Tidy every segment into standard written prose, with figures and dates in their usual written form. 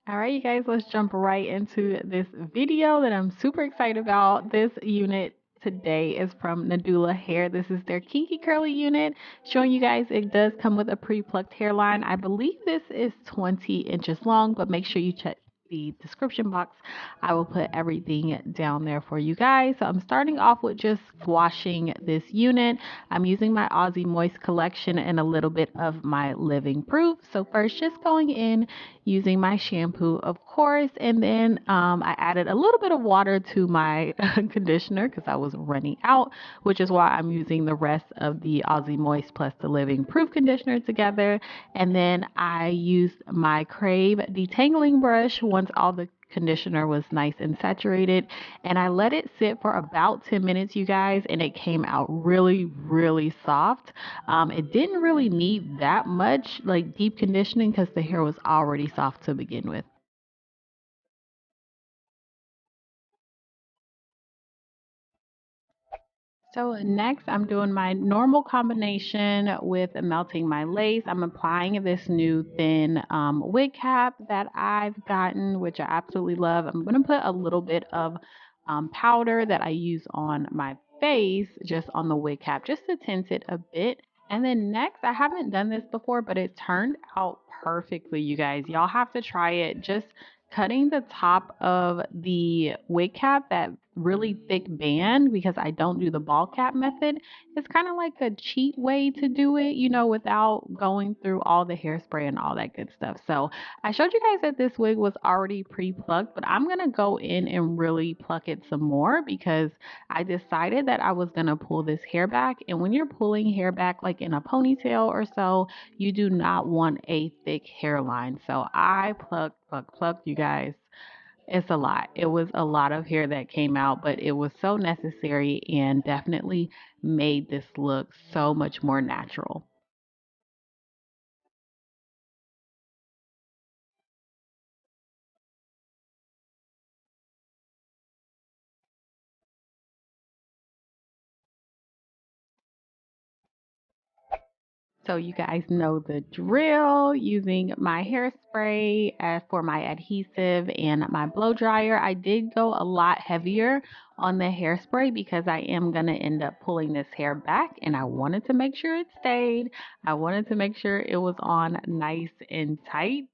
All right, you guys, let's jump right into this video that I'm super excited about. This unit today is from Nadula Hair. This is their Kinky Curly unit, showing you guys it does come with a pre-plucked hairline. I believe this is 20 inches long, but make sure you check the description box. I will put everything down there for you guys. So I'm starting off with just washing this unit. I'm using my Aussie Moist collection and a little bit of my Living Proof. So first, just going in using my shampoo, of course, and then I added a little bit of water to my conditioner because I was running out, which is why I'm using the rest of the Aussie Moist plus the Living Proof conditioner together. And then I used my Crave detangling brush once all the conditioner was nice and saturated, and I let it sit for about 10 minutes, you guys, and it came out really soft. It didn't really need that much like deep conditioning because the hair was already soft to begin with. So next, I'm doing my normal combination with melting my lace. I'm applying this new thin wig cap that I've gotten, which I absolutely love. I'm going to put a little bit of powder that I use on my face, just on the wig cap, just to tint it a bit. And then next, I haven't done this before, but it turned out perfectly, you guys. Y'all have to try it. Just cutting the top of the wig cap, that really thick band, because I don't do the ball cap method. It's kind of like a cheat way to do it, without going through all the hairspray and all that good stuff. So I showed you guys that this wig was already pre-plucked, but I'm going to go in and really pluck it some more because I decided that I was going to pull this hair back. And when you're pulling hair back, like in a ponytail or so, you do not want a thick hairline. So I plucked, you guys. It's a lot. It was a lot of hair that came out, but it was so necessary and definitely made this look so much more natural. So you guys know the drill, using my hairspray for my adhesive and my blow dryer. I did go a lot heavier on the hairspray because I am going to end up pulling this hair back, and I wanted to make sure it stayed. I wanted to make sure it was on nice and tight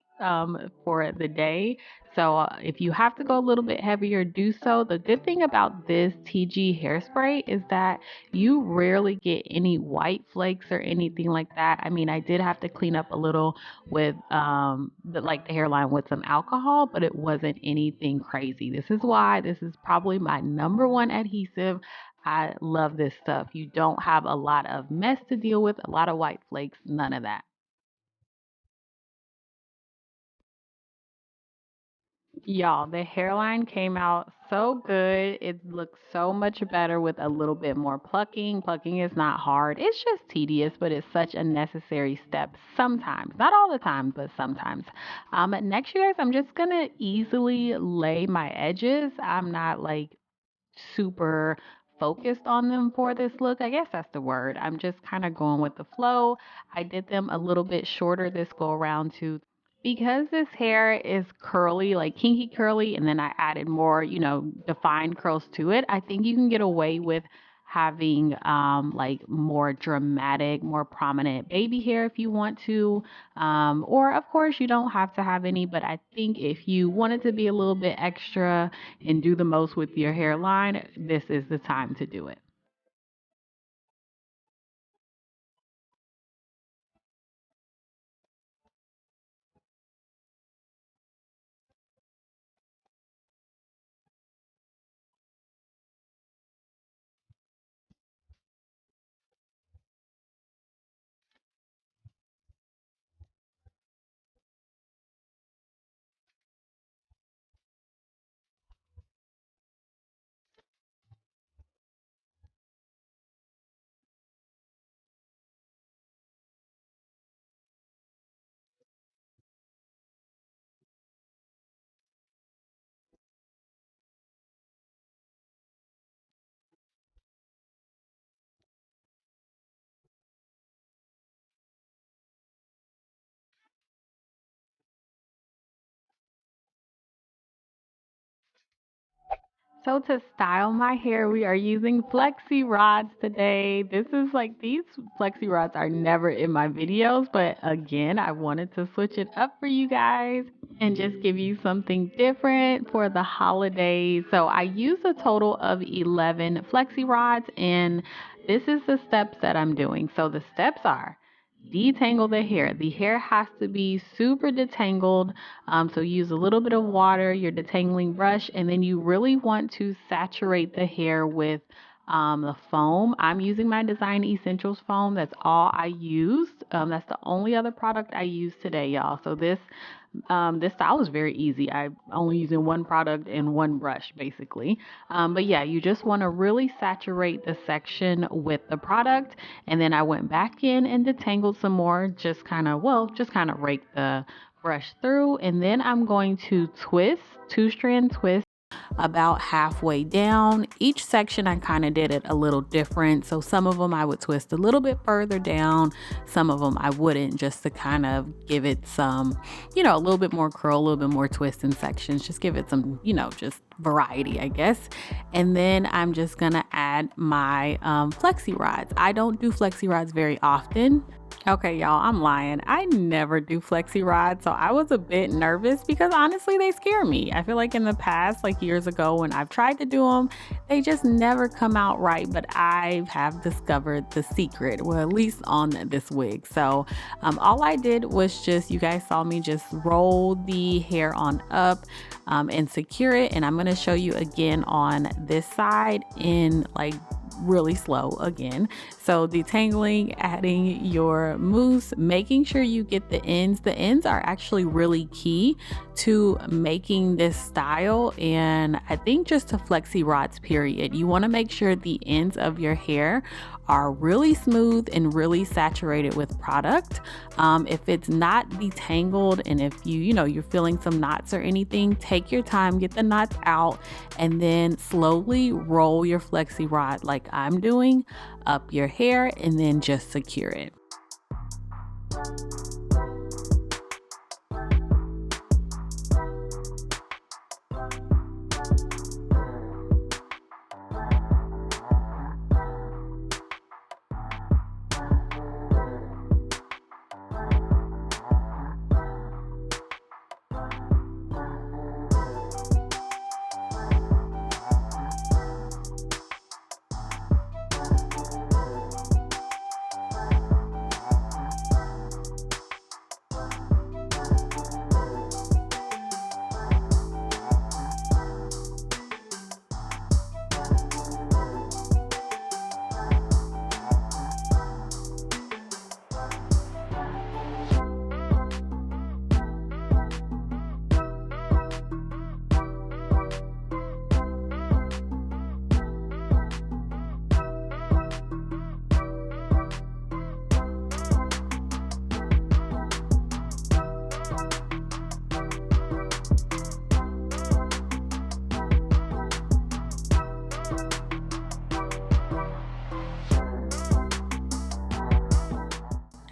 for the day. So if you have to go a little bit heavier, do so. The good thing about this TG hairspray is that you rarely get any white flakes or anything like that. I mean, I did have to clean up a little with the hairline with some alcohol, but it wasn't anything crazy. This is why this is probably my number one adhesive. I love this stuff. You don't have a lot of mess to deal with, a lot of white flakes, none of that. Y'all, the hairline came out so good. It looks so much better with a little bit more plucking. Plucking is not hard. It's just tedious, but it's such a necessary step sometimes. Not all the time, but sometimes. Next, you guys, I'm just gonna easily lay my edges. I'm not like super focused on them for this look. I guess that's the word. I'm just kind of going with the flow. I did them a little bit shorter this go around too because this hair is curly, like kinky curly, and then I added more, defined curls to it. I think you can get away with having like more dramatic, more prominent baby hair if you want to. Or of course you don't have to have any, but I think if you wanted to be a little bit extra and do the most with your hairline, this is the time to do it. So to style my hair, we are using Flexi rods today. This is like these Flexi rods are never in my videos, but again, I wanted to switch it up for you guys and just give you something different for the holidays. So I used a total of 11 Flexi rods, and this is the steps that I'm doing. So the steps are detangle the hair. The hair has to be super detangled. So use a little bit of water, your detangling brush, and then you really want to saturate the hair with the foam. I'm using my Design Essentials foam. That's all I used. That's the only other product I used today, y'all. So this style is very easy. I'm only using one product and one brush basically. But yeah, you just want to really saturate the section with the product. And then I went back in and detangled some more, just kind of rake the brush through. And then I'm going to twist, 2-strand twist about halfway down. Each section I kind of did it a little different. So some of them I would twist a little bit further down. Some of them I wouldn't, just to kind of give it some, a little bit more curl, a little bit more twist in sections. Just give it some, just variety, I guess. And then I'm just gonna add my Flexi rods. I don't do Flexi rods very often. Okay, y'all, I'm lying. I never do Flexi rods, so I was a bit nervous because honestly, they scare me. I feel like in the past, like years ago when I've tried to do them, they just never come out right, but I have discovered the secret, well, at least on this wig. So all I did was you guys saw me just roll the hair on up and secure it. And I'm going to show you again on this side in like really slow again. So detangling, adding your mousse, making sure you get the ends. The ends are actually really key to making this style, and I think just to Flexi rods period. You want to make sure the ends of your hair are really smooth and really saturated with product. If it's not detangled and if you're feeling some knots or anything, take your time, get the knots out, and then slowly roll your Flexi rod like I'm doing up your hair and then just secure it.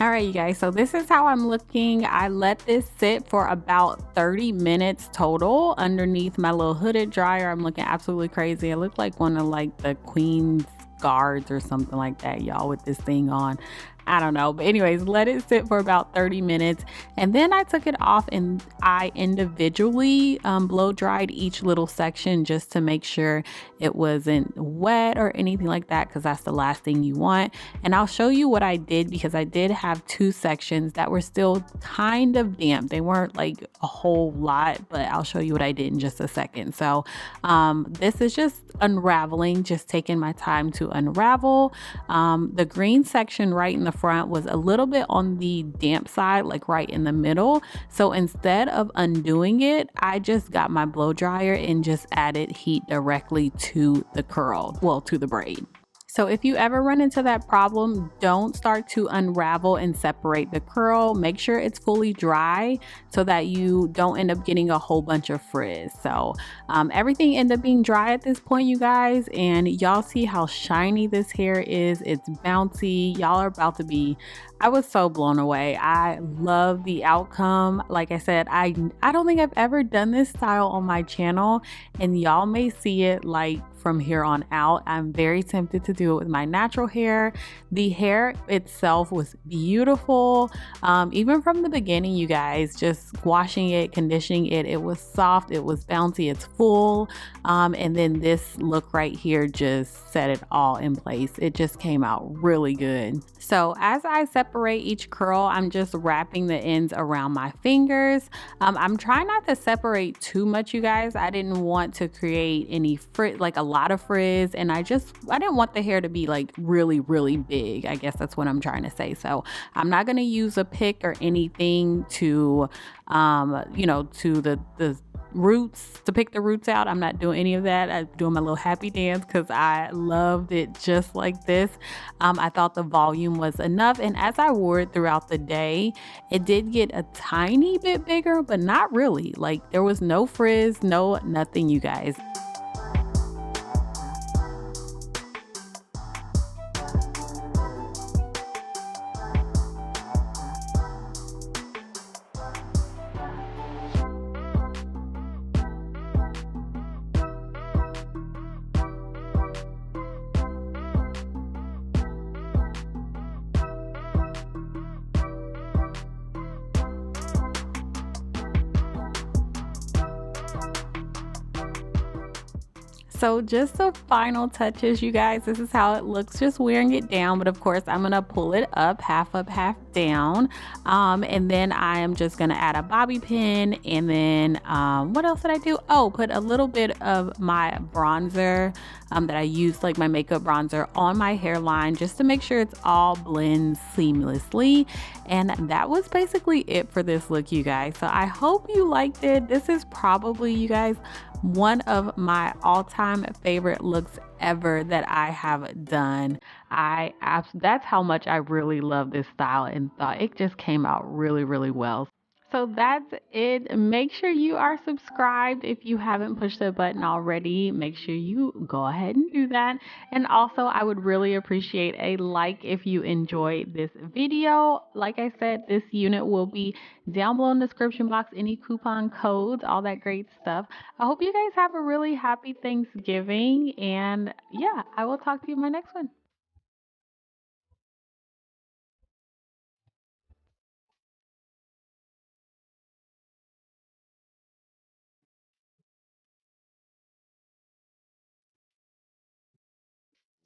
All right, you guys, so this is how I'm looking. I let this sit for about 30 minutes total underneath my little hooded dryer. I'm looking absolutely crazy. I look like one of like the Queen's guards or something like that, y'all, with this thing on. I don't know, but anyways, let it sit for about 30 minutes, and then I took it off and I individually blow dried each little section just to make sure it wasn't wet or anything like that, because that's the last thing you want. And I'll show you what I did, because I did have two sections that were still kind of damp. They weren't like a whole lot, but I'll show you what I did in just a second. So this is just unraveling, just taking my time to unravel. The green section right in the front was a little bit on the damp side, like right in the middle. So instead of undoing it, I just got my blow dryer and just added heat directly to the curl, well, to the braid. So if you ever run into that problem, don't start to unravel and separate the curl. Make sure it's fully dry so that you don't end up getting a whole bunch of frizz. So everything ended up being dry at this point, you guys, and y'all see how shiny this hair is. It's bouncy. Y'all are about to be, I was so blown away. I love the outcome. Like I said, I don't think I've ever done this style on my channel, and y'all may see it like from here on out. I'm very tempted to do it with my natural hair. The hair itself was beautiful. Even from the beginning, you guys, just washing it, conditioning it, it was soft, it was bouncy, it's full. And then this look right here just set it all in place. It just came out really good. So as I separate each curl, I'm just wrapping the ends around my fingers. I'm trying not to separate too much, you guys. I didn't want to create any frizz, like a lot of frizz, and I didn't want the hair to be like really big. I guess that's what I'm trying to say. So I'm not going to use a pick or anything to to the roots, to pick the roots out. I'm not doing any of that. I'm doing my little happy dance because I loved it just like this. I thought the volume was enough, and as I wore it throughout the day, it did get a tiny bit bigger, but not really. Like, there was no frizz, nothing, you guys. So just the final touches, you guys. This is how it looks just wearing it down, but of course I'm gonna pull it up, half down, and then I am just gonna add a bobby pin, and then what else did I do? Oh, put a little bit of my bronzer that I used, like my makeup bronzer, on my hairline just to make sure it's all blends seamlessly. And that was basically it for this look, you guys. So I hope you liked it. This is probably, you guys, one of my all-time favorite looks ever that I have done. That's how much I really love this style and thought it just came out really well. So that's it. Make sure you are subscribed. If you haven't pushed the button already, make sure you go ahead and do that. And also, I would really appreciate a like if you enjoyed this video. Like I said, this unit will be down below in the description box, any coupon codes, all that great stuff. I hope you guys have a really happy Thanksgiving. And yeah, I will talk to you in my next one.